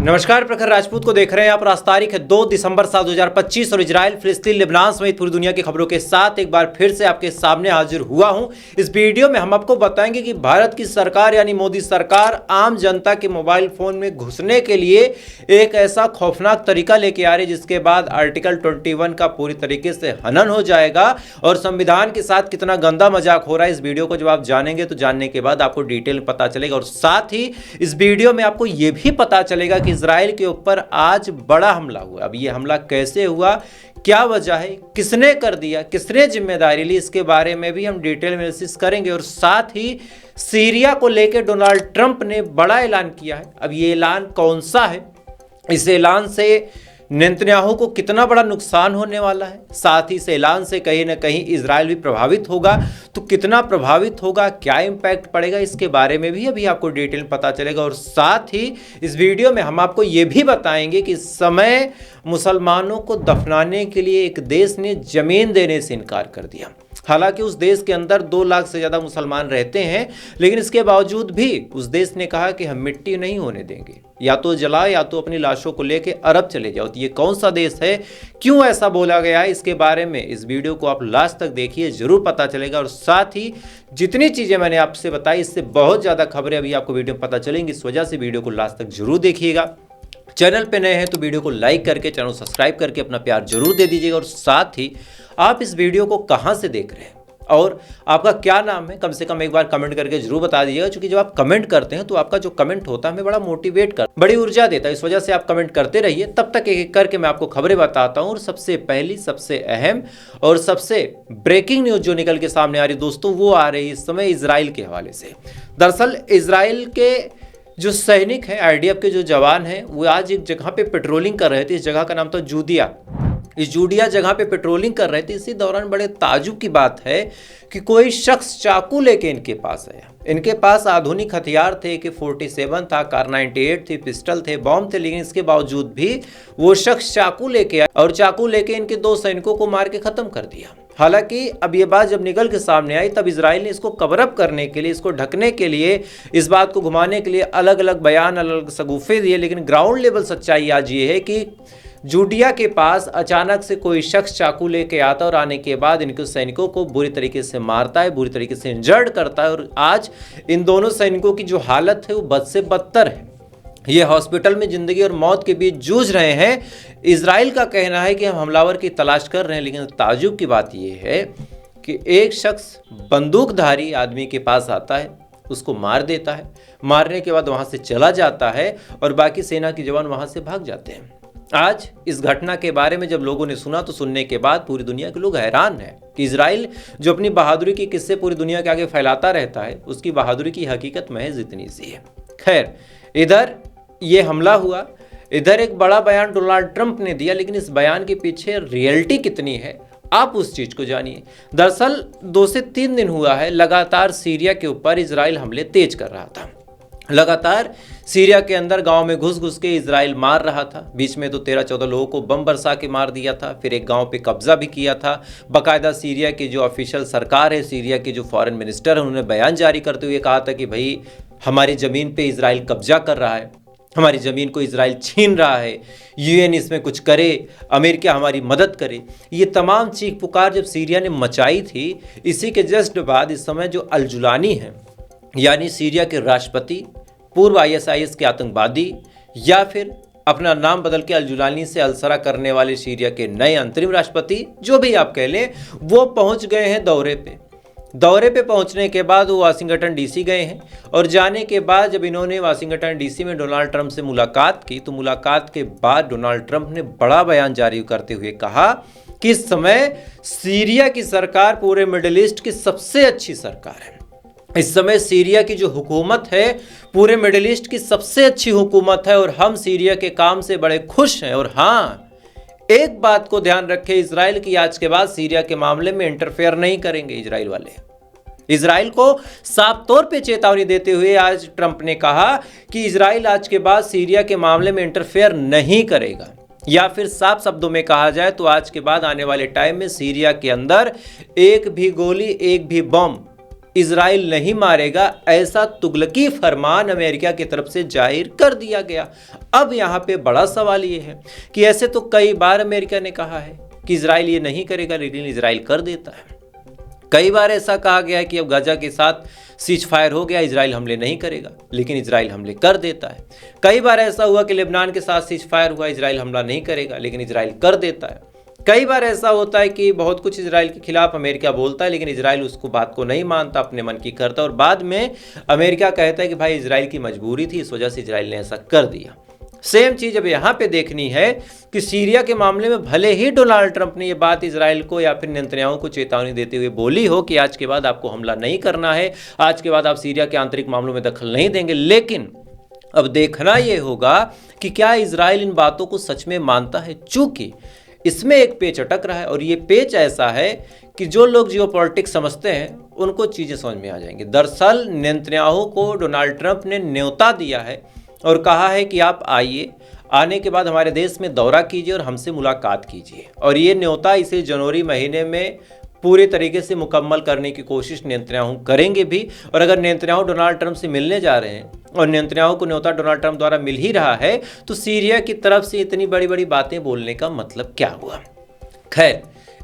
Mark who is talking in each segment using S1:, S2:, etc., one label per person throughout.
S1: नमस्कार, प्रखर राजपूत को देख रहे हैं आप। आज तारीख है 2 दिसंबर साल 2025 और इजराइल, फिलिस्तीन, लेबनान समेत पूरी दुनिया की खबरों के साथ एक बार फिर से आपके सामने हाजिर हुआ हूं। इस वीडियो में हम आपको बताएंगे कि भारत की सरकार यानी मोदी सरकार आम जनता के मोबाइल फोन में घुसने के लिए एक ऐसा खौफनाक तरीका लेके आ रही है जिसके बाद आर्टिकल 21 का पूरी तरीके से हनन हो जाएगा और संविधान के साथ कितना गंदा मजाक हो रहा है। इस वीडियो को जब आप जानेंगे तो जानने के बाद आपको डिटेल पता चलेगा और साथ ही इस वीडियो में आपको यह भी पता चलेगा कि इजराइल के ऊपर आज बड़ा हमला हुआ। अब यह हमला कैसे हुआ, क्या वजह है, किसने कर दिया, किसने जिम्मेदारी ली, इसके बारे में भी हम डिटेल एनालिसिस करेंगे। और साथ ही सीरिया को लेकर डोनाल्ड ट्रंप ने बड़ा ऐलान किया है। अब ये ऐलान कौन सा है, इस ऐलान से नेतन्याहू को कितना बड़ा नुकसान होने वाला है, साथ ही इस ऐलान से कहीं ना कहीं इजराइल भी प्रभावित होगा, तो कितना प्रभावित होगा, क्या इम्पैक्ट पड़ेगा, इसके बारे में भी अभी आपको डिटेल पता चलेगा। और साथ ही इस वीडियो में हम आपको ये भी बताएंगे कि इस समय मुसलमानों को दफनाने के लिए एक देश ने जमीन देने से इनकार कर दिया। हालांकि उस देश के अंदर 2 लाख से ज़्यादा मुसलमान रहते हैं, लेकिन इसके बावजूद भी उस देश ने कहा कि हम मिट्टी नहीं होने देंगे, या तो जलाओ या तो अपनी लाशों को लेके अरब चले जाओ। तो ये कौन सा देश है, क्यों ऐसा बोला गया है, इसके बारे में इस वीडियो को आप लास्ट तक देखिए, जरूर पता चलेगा। और साथ ही जितनी चीज़ें मैंने आपसे बताई इससे बहुत ज़्यादा खबरें अभी आपको वीडियो में पता चलेंगी, इस वजह से वीडियो को लास्ट तक जरूर देखिएगा। चैनल पे नए हैं तो वीडियो को लाइक करके, चैनल को सब्सक्राइब करके अपना प्यार जरूर दे दीजिएगा। और साथ ही आप इस वीडियो को कहां से देख रहे हैं और आपका क्या नाम है, कम से कम एक बार कमेंट करके जरूर बता दीजिएगा, क्योंकि जब आप कमेंट करते हैं तो आपका जो कमेंट होता है हमें बड़ा मोटिवेट कर, बड़ी ऊर्जा देता है। इस वजह से आप कमेंट करते रहिए, तब तक एक एक करके मैं आपको खबरें बताता हूँ। और सबसे पहली, सबसे अहम और सबसे ब्रेकिंग न्यूज जो निकल के सामने आ रही दोस्तों, वो आ रही इस समय इजराइल के हवाले से। दरअसल इजराइल के जो सैनिक हैं, आईडीएफ के जो जवान हैं, वो आज एक जगह पे पेट्रोलिंग कर रहे थे। इस जगह का नाम था जूदिया। इस जूडिया जगह पे पेट्रोलिंग कर रहे थे। इसी दौरान बड़े ताजुब की बात है कि कोई शख्स चाकू लेके इनके पास आया। इनके पास आधुनिक हथियार थे, AK-47 था, कार 98 थी, पिस्टल थे, बॉम्ब थे, लेकिन इसके बावजूद भी वो शख्स चाकू लेके आया और चाकू लेके इनके 2 सैनिकों को मार के खत्म कर दिया। हालांकि अब ये बात जब निकल के सामने आई तब इजराइल ने इसको कवर अप करने के लिए, इसको ढकने के लिए, इस बात को घुमाने के लिए अलग अलग बयान, अलग अलग सगुफे दिए। लेकिन ग्राउंड लेवल सच्चाई आज ये है कि जूडिया के पास अचानक से कोई शख्स चाकू लेके आता और आने के बाद इनके सैनिकों को बुरी तरीके से मारता है, बुरी तरीके से इंजर्ड करता है। और आज इन दोनों सैनिकों की जो हालत है वो बद से बदतर है। ये हॉस्पिटल में जिंदगी और मौत के बीच जूझ रहे हैं। इजराइल का कहना है कि हम हमलावर की तलाश कर रहे हैं, लेकिन ताज्जुब की बात यह है कि एक शख्स बंदूकधारी आदमी के पास आता है, उसको मार देता है, मारने के बाद वहां से चला जाता है और बाकी सेना के जवान वहां से भाग जाते हैं। आज इस घटना के बारे में जब लोगों ने सुना तो सुनने के बाद पूरी दुनिया के लोग हैरान हैं कि इजराइल जो अपनी बहादुरी के किस्से पूरी दुनिया के आगे फैलाता रहता है, उसकी बहादुरी की हकीकत महज इतनी सी है। खैर, इधर ये हमला हुआ, इधर एक बड़ा बयान डोनाल्ड ट्रंप ने दिया, लेकिन इस बयान के पीछे रियलिटी कितनी है आप उस चीज को जानिए। दरअसल 2 से 3 दिन हुआ है लगातार सीरिया के ऊपर इजराइल हमले तेज कर रहा था। लगातार सीरिया के अंदर गांव में घुस घुस के इजराइल मार रहा था। बीच में तो 13-14 लोगों को बम बरसा के मार दिया था, फिर एक गांव पे कब्जा भी किया था। बाकायदा सीरिया की जो ऑफिशियल सरकार है, सीरिया के जो फॉरेन मिनिस्टर है, उन्होंने बयान जारी करते हुए कहा था कि भाई हमारी ज़मीन पे इजराइल कब्जा कर रहा है, हमारी ज़मीन को इजराइल छीन रहा है, UN इसमें कुछ करे, अमेरिका हमारी मदद करे। ये तमाम चीख पुकार जब सीरिया ने मचाई थी, इसी के जस्ट बाद इस समय जो अल-जुलानी है, यानी सीरिया के राष्ट्रपति, पूर्व ISIS के आतंकवादी, या फिर अपना नाम बदल के अल-जुलानी से अलसरा करने वाले सीरिया के नए अंतरिम राष्ट्रपति, जो भी आप कह लें, वो पहुंच गए हैं दौरे पे। दौरे पे पहुंचने के बाद वो वाशिंगटन DC गए हैं और जाने के बाद जब इन्होंने वाशिंगटन DC में डोनाल्ड ट्रंप से मुलाकात की, तो मुलाकात के बाद डोनाल्ड ट्रंप ने बड़ा बयान जारी करते हुए कहा कि इस समय सीरिया की सरकार पूरे मिडिल ईस्ट की सबसे अच्छी सरकार है। इस समय सीरिया की जो हुकूमत है पूरे मिडिल ईस्ट की सबसे अच्छी हुकूमत है और हम सीरिया के काम से बड़े खुश हैं। और हाँ, एक बात को ध्यान रखें, इजराइल की आज के बाद सीरिया के मामले में इंटरफेयर नहीं करेंगे इजराइल वाले। इजराइल को साफ तौर पे चेतावनी देते हुए आज ट्रंप ने कहा कि इजराइल आज के बाद सीरिया के मामले में इंटरफेयर नहीं करेगा, या फिर साफ शब्दों में कहा जाए तो आज के बाद आने वाले टाइम में सीरिया के अंदर एक भी गोली, एक भी बम इजराइल नहीं मारेगा, ऐसा तुगलकी फरमान अमेरिका की तरफ से जाहिर कर दिया गया। अब यहाँ पे बड़ा सवाल ये है कि ऐसे तो कई बार अमेरिका ने कहा है कि इजराइल ये नहीं करेगा, लेकिन इजराइल कर देता है। कई बार ऐसा कहा गया है कि अब गाजा के साथ सीज फायर हो गया, इजराइल हमले नहीं करेगा, लेकिन इजराइल हमले कर देता है। कई बार ऐसा हुआ कि लेबनान के साथ सीज फायर हुआ, इजराइल हमला नहीं करेगा, लेकिन इजराइल कर देता है। कई बार ऐसा होता है कि बहुत कुछ इजराइल के खिलाफ अमेरिका बोलता है, लेकिन इजराइल उसको बात को नहीं मानता, अपने मन की करता, और बाद में अमेरिका कहता है कि भाई इजराइल की मजबूरी थी, इस वजह से इजराइल ने ऐसा कर दिया। सेम चीज अब यहाँ पे देखनी है कि सीरिया के मामले में भले ही डोनाल्ड ट्रंप ने ये बात इजराइल को या फिर नेतन्याहू को चेतावनी देते हुए बोली हो कि आज के बाद आपको हमला नहीं करना है, आज के बाद आप सीरिया के आंतरिक मामलों में दखल नहीं देंगे, लेकिन अब देखना ये होगा कि क्या इजराइल इन बातों को सच में मानता है। चूंकि इसमें एक पेच अटक रहा है, और ये पेच ऐसा है कि जो लोग जियोपॉलिटिक्स समझते हैं उनको चीज़ें समझ में आ जाएंगी। दरअसल नेतन्याहू को डोनाल्ड ट्रंप ने न्योता दिया है और कहा है कि आप आइए, आने के बाद हमारे देश में दौरा कीजिए और हमसे मुलाकात कीजिए, और ये न्योता इसे जनवरी महीने में पूरे तरीके से मुकम्मल करने की कोशिश नेतन्याहू करेंगे भी। और अगर नेतन्याहू डोनाल्ड ट्रंप से मिलने जा रहे हैं और नेतन्याहू को न्योता डोनाल्ड ट्रंप द्वारा मिल ही रहा है, तो सीरिया की तरफ से इतनी बड़ी बड़ी बातें बोलने का मतलब क्या हुआ। खैर,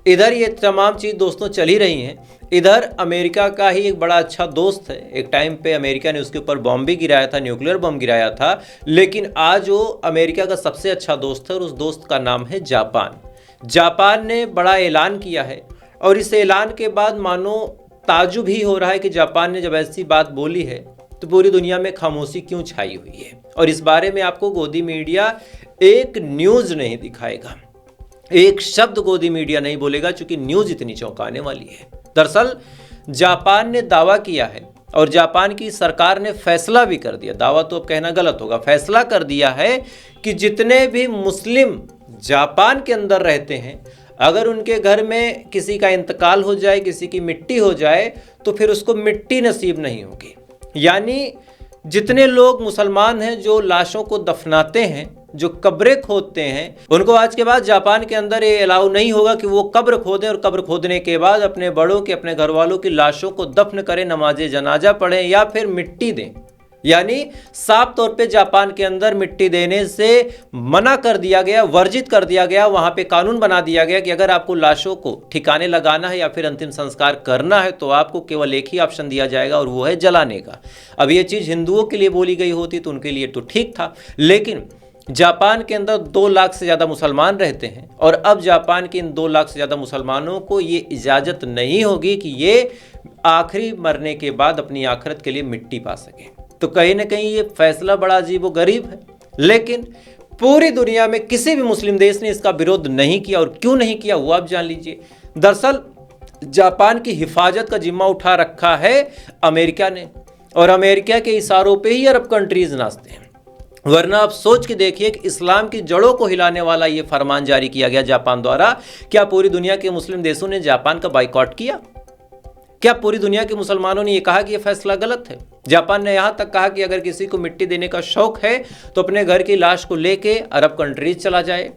S1: इधर ये तमाम चीज़ दोस्तों चल ही रही हैं। इधर अमेरिका का ही एक बड़ा अच्छा दोस्त है, एक टाइम पे अमेरिका ने उसके ऊपर बॉम्ब भी गिराया था, न्यूक्लियर बम गिराया था, लेकिन आज वो अमेरिका का सबसे अच्छा दोस्त है, और उस दोस्त का नाम है जापान। जापान ने बड़ा ऐलान किया है, और इस ऐलान के बाद मानो ताज्जुब ही हो रहा है कि जापान ने जब ऐसी बात बोली है तो पूरी दुनिया में खामोशी क्यों छाई हुई है। और इस बारे में आपको गोदी मीडिया एक न्यूज़ नहीं दिखाएगा, एक शब्द गोदी मीडिया नहीं बोलेगा, चूंकि न्यूज़ इतनी चौंकाने वाली है। दरअसल जापान ने दावा किया है, और जापान की सरकार ने फैसला भी कर दिया, दावा तो अब कहना गलत होगा, फैसला कर दिया है कि जितने भी मुस्लिम जापान के अंदर रहते हैं, अगर उनके घर में किसी का इंतकाल हो जाए, किसी की मिट्टी हो जाए, तो फिर उसको मिट्टी नसीब नहीं होगी। यानी जितने लोग मुसलमान हैं जो लाशों को दफनाते हैं, जो कब्रें खोदते हैं, उनको आज के बाद जापान के अंदर ये अलाउ नहीं होगा कि वो कब्र खोदें, और कब्र खोदने के बाद अपने बड़ों के, अपने घर वालों की लाशों को दफन करें, नमाज जनाजा पढ़ें या फिर मिट्टी दें। यानी साफ तौर पे जापान के अंदर मिट्टी देने से मना कर दिया गया, वर्जित कर दिया गया। वहाँ पे कानून बना दिया गया कि अगर आपको लाशों को ठिकाने लगाना है या फिर अंतिम संस्कार करना है, तो आपको केवल एक ही ऑप्शन दिया जाएगा, और वो है जलाने का। अब ये चीज़ हिंदुओं के लिए बोली गई होती तो उनके लिए तो ठीक था, लेकिन जापान के अंदर 2 लाख से ज़्यादा मुसलमान रहते हैं, और अब जापान के इन 2 लाख से ज़्यादा मुसलमानों को ये इजाज़त नहीं होगी कि ये आखिरी मरने के बाद अपनी आखिरत के लिए मिट्टी पा सकें। तो कहीं ना कहीं ये फैसला बड़ा अजीब व गरीब है, लेकिन पूरी दुनिया में किसी भी मुस्लिम देश ने इसका विरोध नहीं किया, और क्यों नहीं किया वो आप जान लीजिए। दरअसल जापान की हिफाजत का जिम्मा उठा रखा है अमेरिका ने, और अमेरिका के इशारों पे ही अरब कंट्रीज नाचते हैं। वरना आप सोच के देखिए कि इस्लाम की जड़ों को हिलाने वाला ये फरमान जारी किया गया जापान द्वारा। क्या पूरी दुनिया के मुस्लिम देशों ने जापान का बाइकआउट किया? क्या पूरी दुनिया के मुसलमानों ने ये कहा कि ये फैसला गलत है? जापान ने यहाँ तक कहा कि अगर किसी को मिट्टी देने का शौक है तो अपने घर की लाश को लेके अरब कंट्रीज चला जाए,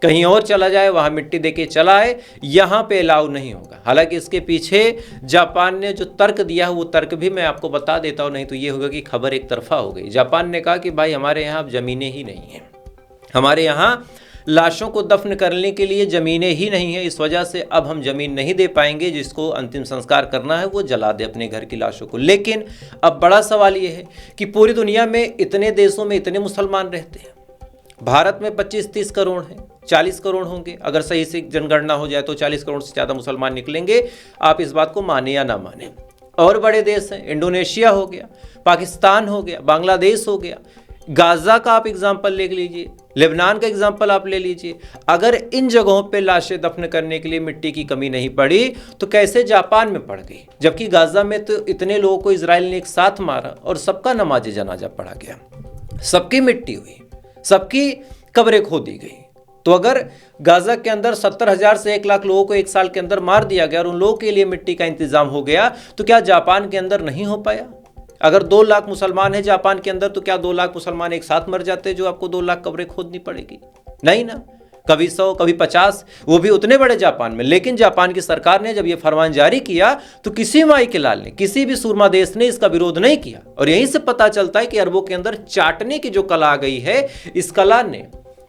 S1: कहीं और चला जाए, वहाँ मिट्टी देके चला आए, यहाँ पे अलाउ नहीं होगा। हालांकि इसके पीछे जापान ने जो तर्क दिया है वो तर्क भी मैं आपको बता देता हूँ, नहीं तो ये होगा कि खबर एक तरफा हो गई। जापान ने कहा कि भाई हमारे यहाँ अब ज़मीनें ही नहीं हैं, हमारे यहाँ लाशों को दफन करने के लिए ज़मीनें ही नहीं है, इस वजह से अब हम ज़मीन नहीं दे पाएंगे, जिसको अंतिम संस्कार करना है वो जला दे अपने घर की लाशों को। लेकिन अब बड़ा सवाल ये है कि पूरी दुनिया में इतने देशों में इतने मुसलमान रहते हैं, भारत में 25-30 करोड़ हैं, 40 करोड़ होंगे, अगर सही से जनगणना हो जाए तो 40 करोड़ से ज़्यादा मुसलमान निकलेंगे, आप इस बात को माने या ना माने। और बड़े देश हैं, इंडोनेशिया हो गया, पाकिस्तान हो गया, बांग्लादेश हो गया, गाज़ा का आप एग्जाम्पल ले लीजिए, लेबनान का एग्जाम्पल आप ले लीजिए। अगर इन जगहों पे लाशें दफन करने के लिए मिट्टी की कमी नहीं पड़ी तो कैसे जापान में पड़ गई? जबकि गाज़ा में तो इतने लोगों को इजराइल ने एक साथ मारा और सबका नमाज जनाजा पढ़ा गया, सबकी मिट्टी हुई, सबकी कब्रें खोदी गई। तो अगर गाज़ा के अंदर 70,000 से 1 लाख लोगों को 1 साल के अंदर मार दिया गया और उन लोगों के लिए मिट्टी का इंतजाम हो गया, तो क्या जापान के अंदर नहीं हो पाया? अगर 2 लाख मुसलमान हैं जापान के अंदर, तो क्या 2 लाख मुसलमान एक साथ मर जाते जो आपको 2 लाख कब्रें खोदनी पड़ेगी? नहीं ना। कभी 100, कभी 50, वो भी उतने बड़े जापान में। लेकिन जापान की सरकार ने जब ये फरमान जारी किया तो किसी माई के लाल ने, किसी भी सूरमा देश ने इसका विरोध नहीं किया। और यहीं से पता चलता है कि अरबों के अंदर चाटने की जो कला आ गई है, इस कला ने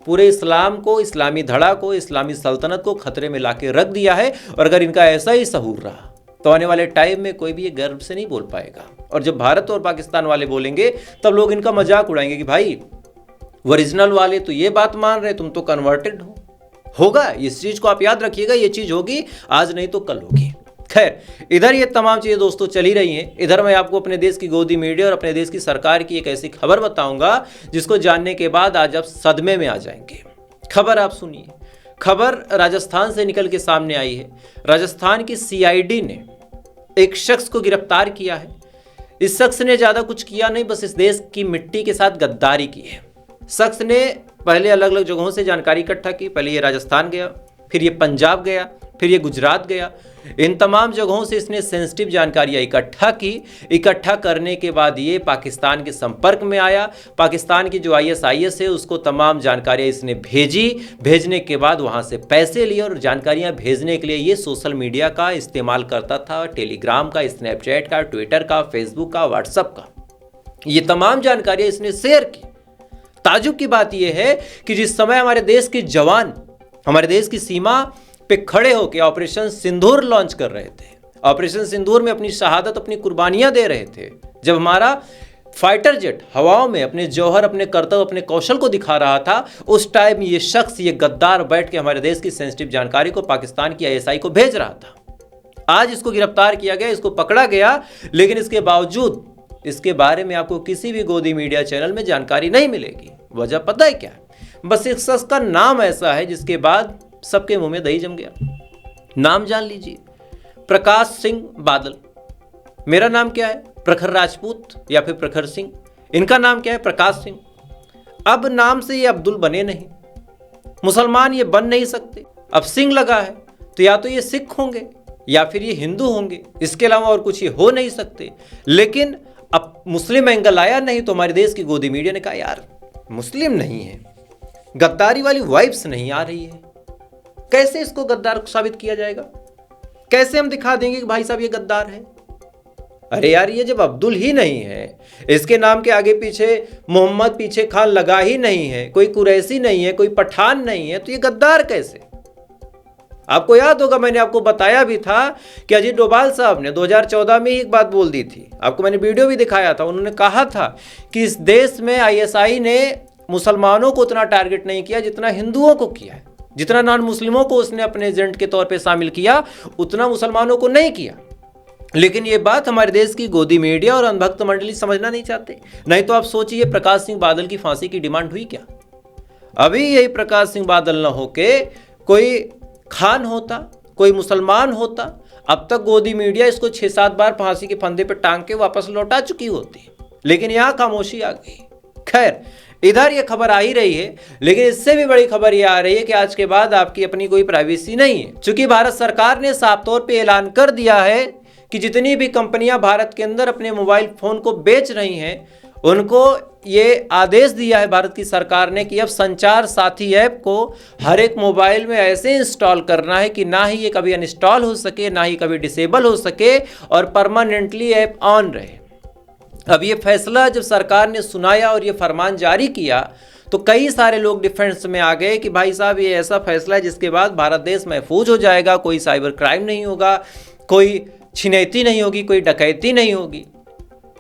S1: पूरे इस्लाम को, इस्लामी धड़ा को, इस्लामी सल्तनत को खतरे में लाके रख दिया है। और अगर इनका ऐसा ही सहूर रहा तो आने वाले टाइम में कोई भी ये गर्व से नहीं बोल पाएगा। और जब भारत और पाकिस्तान वाले बोलेंगे तब लोग इनका मजाक उड़ाएंगे कि भाई ओरिजिनल वाले तो ये बात मान रहे, तुम तो कन्वर्टेड हो। होगा, इस चीज को आप याद रखिएगा, ये चीज होगी, आज नहीं तो कल होगी। खैर, इधर ये तमाम चीजें दोस्तों चली रही हैं। इधर मैं आपको अपने देश की गोदी मीडिया और अपने देश की सरकार की एक ऐसी खबर बताऊंगा जिसको जानने के बाद आज आप सदमे में आ जाएंगे। खबर आप सुनिए। खबर राजस्थान से निकल के सामने आई है। राजस्थान की सीआईडी ने एक शख्स को गिरफ्तार किया है। इस शख्स ने ज्यादा कुछ किया नहीं, बस इस देश की मिट्टी के साथ गद्दारी की है। शख्स ने पहले अलग अलग जगहों से जानकारी इकट्ठा की। पहले ये राजस्थान गया, फिर ये पंजाब गया, फिर ये गुजरात गया। इन तमाम जगहों से इसने सेंसिटिव जानकारियां इकट्ठा की। इकट्ठा करने के बाद ये पाकिस्तान के संपर्क में आया। पाकिस्तान की जो ISIS है उसको तमाम जानकारियां इसने भेजी। भेजने के बाद वहां से पैसे लिए और जानकारियां भेजने के लिए ये सोशल मीडिया का इस्तेमाल करता था, टेलीग्राम का, स्नैपचैट का, ट्विटर का, फेसबुक का, व्हाट्सएप का। ये तमाम जानकारियां इसने शेयर की। ताजुब की बात यह है कि जिस समय हमारे देश के जवान हमारे देश की सीमा पे खड़े होकर ऑपरेशन सिंदूर लॉन्च कर रहे थे, ऑपरेशन सिंदूर में अपनी शहादत, अपनी कुर्बानियां दे रहे थे, जब हमारा फाइटर जेट हवाओं में अपने जौहर, अपने कर्तव्य, अपने कौशल को दिखा रहा था, उस टाइम ये शख्स, ये गद्दार बैठ के हमारे देश की सेंसिटिव जानकारी को पाकिस्तान की ISI को भेज रहा था। आज इसको गिरफ्तार किया गया, इसको पकड़ा गया, लेकिन इसके बावजूद इसके बारे में आपको किसी भी गोदी मीडिया चैनल में जानकारी नहीं मिलेगी। वजह पता है क्या है? बस इस शख्स का नाम ऐसा है जिसके बाद सबके मुंह में दही जम गया। नाम जान लीजिए, प्रकाश सिंह बादल। मेरा नाम क्या है? प्रखर राजपूत या फिर प्रखर सिंह। इनका नाम क्या है? प्रकाश सिंह। अब नाम से ये अब्दुल बने नहीं, मुसलमान ये बन नहीं सकते। अब सिंह लगा है तो या तो ये सिख होंगे या फिर ये हिंदू होंगे, इसके अलावा और कुछ ये हो नहीं सकते। लेकिन अब मुस्लिम एंगल आया नहीं तो हमारे देश की गोदी मीडिया ने कहा यार मुस्लिम नहीं है, गद्दारी वाली वाइब्स नहीं आ रही है, कैसे इसको गद्दार साबित किया जाएगा? कैसे हम दिखा देंगे कि भाई साहब ये गद्दार है? अरे यार, ये जब अब्दुल ही नहीं है, इसके नाम के आगे पीछे मोहम्मद पीछे खान लगा ही नहीं है, कोई कुरैशी नहीं है, कोई पठान नहीं है, तो ये गद्दार कैसे? आपको याद होगा मैंने आपको बताया भी था कि अजीत डोभाल साहब ने 2014 में ही एक बात बोल दी थी। आपको मैंने वीडियो भी दिखाया था। उन्होंने कहा था कि इस देश में ISI ने मुसलमानों को उतना टारगेट नहीं किया जितना हिंदुओं को किया है, जितना नॉन मुस्लिमों को उसने अपने एजेंट के तौर पे शामिल किया, उतना मुसलमानों को नहीं किया। लेकिन ये बात हमारे देश की गोदी मीडिया और अंधभक्त मंडली समझना नहीं चाहते। नहीं तो आप सोचिए प्रकाश सिंह बादल की फांसी की डिमांड हुई क्या? अभी यही प्रकाश सिंह बादल न होके कोई खान होता, कोई मुसलमान होता, अब तक गोदी मीडिया इसको 6-7 बार फांसी के फंदे पर टांग के वापस लौटा चुकी होती। लेकिन यहाँ खामोशी आ गई। खैर, इधर ये खबर आ ही रही है, लेकिन इससे भी बड़ी खबर ये आ रही है कि आज के बाद आपकी अपनी कोई प्राइवेसी नहीं है। चूंकि भारत सरकार ने साफ तौर पे ऐलान कर दिया है कि जितनी भी कंपनियां भारत के अंदर अपने मोबाइल फोन को बेच रही हैं, उनको ये आदेश दिया है भारत की सरकार ने कि अब संचार साथी ऐप को हर एक मोबाइल में ऐसे इंस्टॉल करना है कि ना ही ये कभी अनइंस्टॉल हो सके, ना ही कभी डिसेबल हो सके, और परमानेंटली ऐप ऑन रहे। अब ये फैसला जब सरकार ने सुनाया और ये फरमान जारी किया तो कई सारे लोग डिफेंस में आ गए कि भाई साहब ये ऐसा फैसला है जिसके बाद भारत देश महफूज हो जाएगा, कोई साइबर क्राइम नहीं होगा, कोई छिनैती नहीं होगी, कोई डकैती नहीं होगी।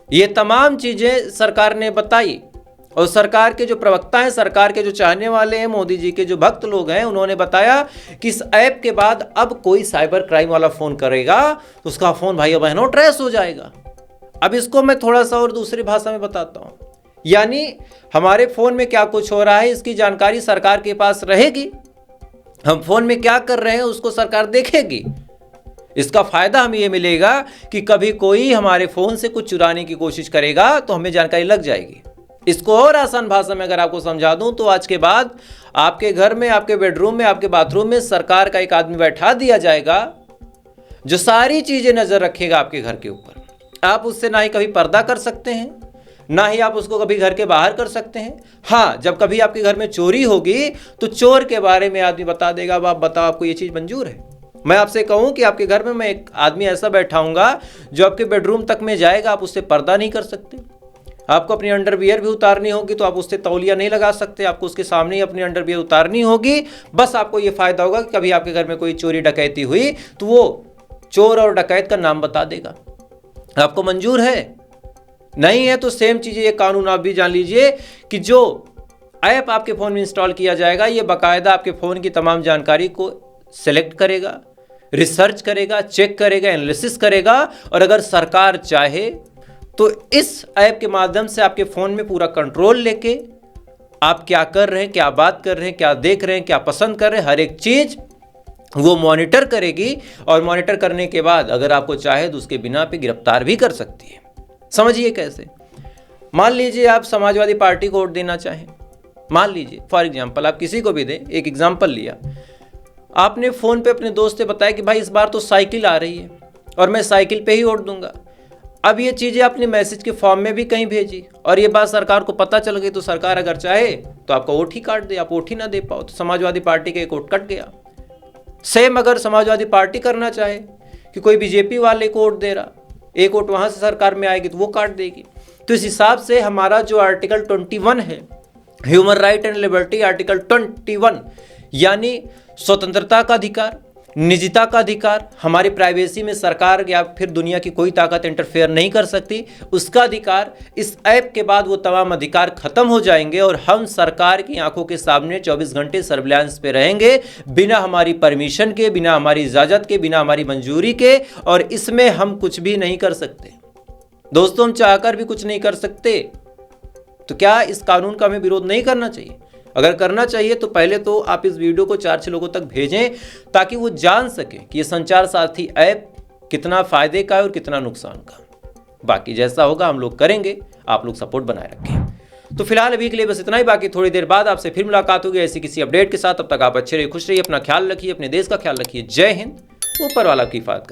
S1: ये तमाम चीज़ें सरकार ने बताई। और सरकार के जो प्रवक्ता हैं, सरकार के जो चाहने वाले हैं, मोदी जी के जो भक्त लोग हैं, उन्होंने बताया कि इस ऐप के बाद अब कोई साइबर क्राइम वाला फ़ोन करेगा तो उसका फ़ोन भाई बहनों ट्रेस हो जाएगा। अब इसको मैं थोड़ा सा और दूसरी भाषा में बताता हूँ। यानी हमारे फ़ोन में क्या कुछ हो रहा है इसकी जानकारी सरकार के पास रहेगी, हम फ़ोन में क्या कर रहे हैं उसको सरकार देखेगी। इसका फ़ायदा हमें ये मिलेगा कि कभी कोई हमारे फ़ोन से कुछ चुराने की कोशिश करेगा तो हमें जानकारी लग जाएगी। इसको और आसान भाषा में अगर आपको समझा दूं तो आज के बाद आपके घर में, आपके बेडरूम में, आपके बाथरूम में सरकार का एक आदमी बैठा दिया जाएगा जो सारी चीज़ें नज़र रखेगा आपके घर के ऊपर। आप उससे ना ही कभी पर्दा कर सकते हैं, ना ही आप उसको कभी घर के बाहर कर सकते हैं। हाँ, जब कभी आपके घर में चोरी होगी तो चोर के बारे में आदमी बता देगा, अब आप बताओ आपको ये चीज़ मंजूर है? मैं आपसे कहूँ कि आपके घर में मैं एक आदमी ऐसा बैठाऊंगा जो आपके बेडरूम तक में जाएगा, आप उससे पर्दा नहीं कर सकते। आपको अपनी अंडरवियर भी उतारनी होगी तो आप उससे तौलिया नहीं लगा सकते, आपको उसके सामने ही अपनी अंडरवियर उतारनी होगी। बस आपको ये फ़ायदा होगा कि कभी आपके घर में कोई चोरी डकैती हुई तो वो चोर और डकैत का नाम बता देगा। आपको मंजूर है? नहीं है तो सेम चीज़ ये कानून आप भी जान लीजिए कि जो ऐप आपके फ़ोन में इंस्टॉल किया जाएगा ये बाकायदा आपके फ़ोन की तमाम जानकारी को सेलेक्ट करेगा, रिसर्च करेगा, चेक करेगा, एनालिसिस करेगा, और अगर सरकार चाहे तो इस ऐप के माध्यम से आपके फ़ोन में पूरा कंट्रोल लेके आप क्या कर रहे हैं, क्या बात कर रहे हैं, क्या देख रहे हैं, क्या पसंद कर रहे हैं, हर एक चीज़ वो मॉनिटर करेगी। और मॉनिटर करने के बाद अगर आपको चाहे तो उसके बिना पे गिरफ्तार भी कर सकती है। समझिए कैसे। मान लीजिए आप समाजवादी पार्टी को वोट देना चाहें, मान लीजिए फॉर एग्जांपल, आप किसी को भी दें, एक एग्जांपल लिया, आपने फ़ोन पे अपने दोस्त से बताया कि भाई इस बार तो साइकिल आ रही है और मैं साइकिल पे ही वोट दूंगा। अब ये चीज़ें आपने मैसेज के फॉर्म में भी कहीं भेजी और ये बात सरकार को पता चल गई तो सरकार अगर चाहे तो आपका वोट ही काट दे, आप वोट ही ना दे पाओ, तो समाजवादी पार्टी का एक वोट कट गया। सेम अगर समाजवादी पार्टी करना चाहे कि कोई बीजेपी वाले को वोट दे रहा, एक वोट वहाँ से सरकार में आएगी तो वो काट देगी। तो इस हिसाब से हमारा जो आर्टिकल 21 है, human right and liberty, article 21 यानी स्वतंत्रता का अधिकार, निजता का अधिकार, हमारी प्राइवेसी में सरकार या फिर दुनिया की कोई ताकत इंटरफेयर नहीं कर सकती, उसका अधिकार, इस ऐप के बाद वो तमाम अधिकार खत्म हो जाएंगे और हम सरकार की आंखों के सामने 24 घंटे सर्विलांस पे रहेंगे, बिना हमारी परमिशन के, बिना हमारी इजाज़त के, बिना हमारी मंजूरी के, और इसमें हम कुछ भी नहीं कर सकते। दोस्तों, हम चाहकर भी कुछ नहीं कर सकते। तो क्या इस कानून का हमें विरोध नहीं करना चाहिए? अगर करना चाहिए तो पहले तो आप इस वीडियो को 4-6 लोगों तक भेजें ताकि वो जान सके कि ये संचार साथी ऐप कितना फ़ायदे का है और कितना नुकसान का। बाकी जैसा होगा हम लोग करेंगे, आप लोग सपोर्ट बनाए रखें। तो फिलहाल अभी के लिए बस इतना ही, बाकी थोड़ी देर बाद आपसे फिर मुलाकात होगी ऐसी किसी अपडेट के साथ। तब तक आप अच्छे रहिए, खुश रहिए, अपना ख्याल रखिए, अपने देश का ख्याल रखिए। जय हिंद, ऊपर वाला की हिफाज़त करें।